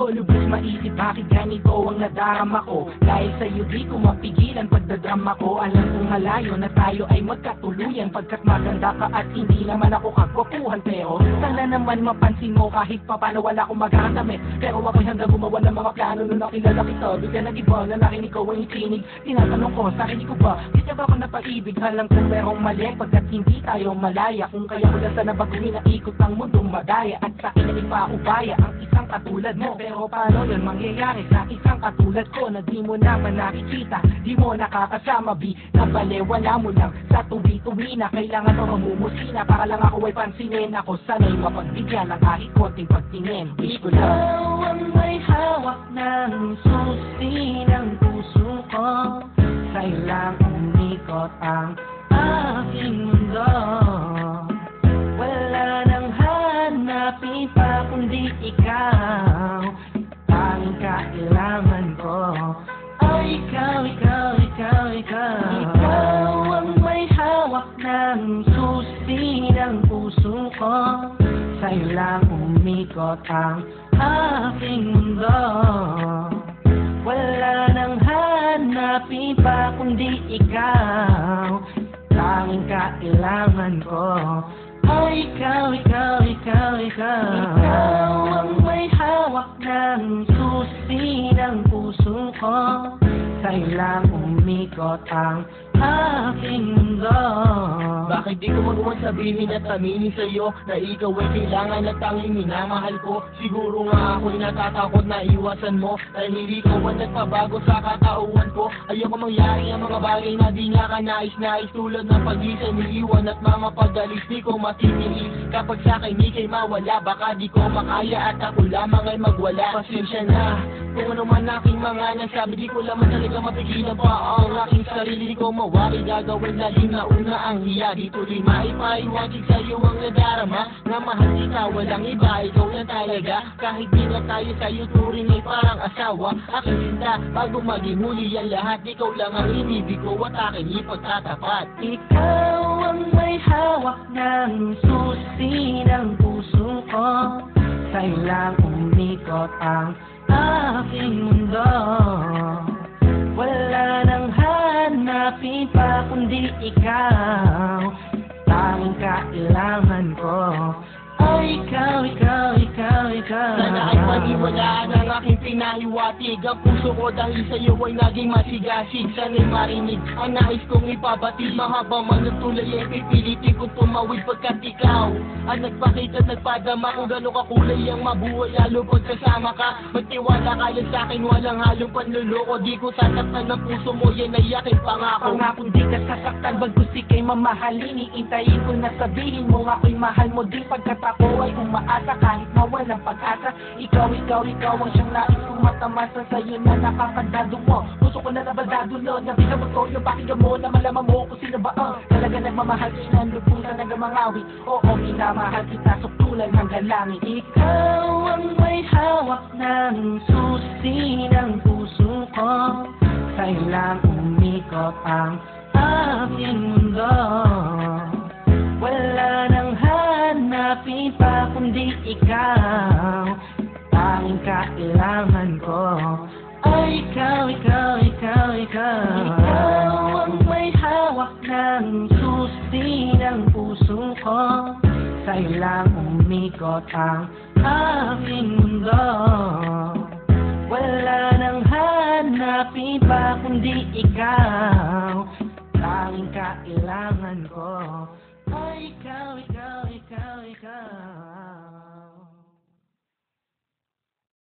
ko lubos maisip bakit ganito ang nadarama ko. Dahil sa'yo di ko mapigilan pagdadrama ko. Alam kong malayo na tayo ay magkatuluyan, pagkat maganda ka at hindi naman ako kagwapuhan. Pero sana naman mapansin mo kahit pa paano wala akong magagamit. Pero ako'y handang gumawa ng mga plano nung nakilala kita. Bigla nag-iba na nakinig ko ang itinig. Tinatanong ko sarili ko ba, kita ba ako napaibig? Alam kong merong mali pagkat hindi tayo malaya. Kung kaya ko lang sana baguhin na ikot ang mundong madaya. At sa akin ay paubaya ang isang katulad mo. Pero paano yun mangyayari sa isang katulad ko na di mo naman nakikita, di mo nakakasama, na balewala mo lang sa tuwi-tuwi na kailangan mo mamumusina para lang ako ay pansinin. Ako sana'y mapagbigyan ng kahit konting pagtingin. Wish ko lang ikaw ang may hawak ng susi ng puso ko. Sa'yo lang umikot ang aking mundo. Wala nang hanapin pa kundi ikaw. Tanging kailangan ko ay ikaw, ikaw, ikaw, ikaw. Ikaw ang may hawak ng susi ng puso ko. Sa'yo lang umikot ang aking mundo. Wala nang hanapin pa kundi ikaw. Tanging kailangan ko ay ikaw, ikaw, ikaw, ikaw. Ikaw ang may hawak ng susi ng puso ko. Sa'yo lang umikot ang aking mundo. Bakit di ko magawa sabihin at aminin sa'yo na ikaw ay kailangan at tanging minamahal ko? Siguro nga ako'y natatakot na iwasan mo dahil hindi ko man nagpabago sa katauhan ko. Ayoko mangyari ang mga bagay na di nga ka nais-nais, tulad ng pag-isa niiwan at mga pag-alis. Di ko matitiis kapag sa akin ika'y mawala. Baka di ko makaya at ako lamang ay magwala. Pasensya na kung ano man aking mga nasabi, di ko lamang talaga mapigilan pa ang aking sarili. Di ko mawari gagawin lagi na una ang hiya. Di tuloy maipaiwatig sa'yo ang nadarama na mahal kita, walang iba, ikaw na talaga. Kahit di na tayo sa'yo turing ay parang asawa. Aking sinta bago maging huli ang lahat. Ikaw lang ang inibig ko at aking ipagtatapat. Ikaw ang may hawak ng susi ng puso ko. Sa'yo lang umikot ang aking mundo. Wala nang hanapin pa kundi ikaw. Tanging kailangan ko ay ikaw, ikaw, ikaw, ikaw. Sana ay paniwalaan ang aking pinahiwatig. Ang puso ko dahil sa'yo ay naging masigasig. Sana'y marinig ang nais kong ipabatid. Mahabang man ang tulay ay pipilitin kong tumawid pagkat ikaw ang nagpakita, nagpadama kung gano'n kakulay ang mabuhay. Lalo pag kasama ka, magtiwala ka lang sa'kin, walang halong panluloko. Di ko sasaktan ng puso mo, yan ay aking pangako. Pangakong di ka sasaktan, bagkus ika'y mamahalin. Iintayin ko na sabihin mo ako'y mahal mo din. Pagkat ako ay umaasa kahit mawalang pag-asa. Ikaw, ikaw, ikaw ang siyang nais kong matamasa. Sa'yo na nakakandado mo, puso ko na nabaldado lo. Nabigam mo to, yung pakinggan mo na malaman mo kung sino ba ang talaga nagmamahal. Sinanlupunan hanggang mangawi. Oo, minamahal kita, suktulan hanggang langit. Ikaw ang may hawak ng susi ng puso ko. Sa'yo lang umikot ang aking mundo. Wala nang hanapin pa kundi ikaw. Tanging kailangan ko ay ikaw, ikaw, ikaw, ikaw. Ikaw ang may hawak ng susi ng puso ko. Sa'yo lang umikot ang aking mundo. Wala nang hanapin pa kundi ikaw. Tanging kailangan ko ay ikaw, ikaw, ikaw, ikaw.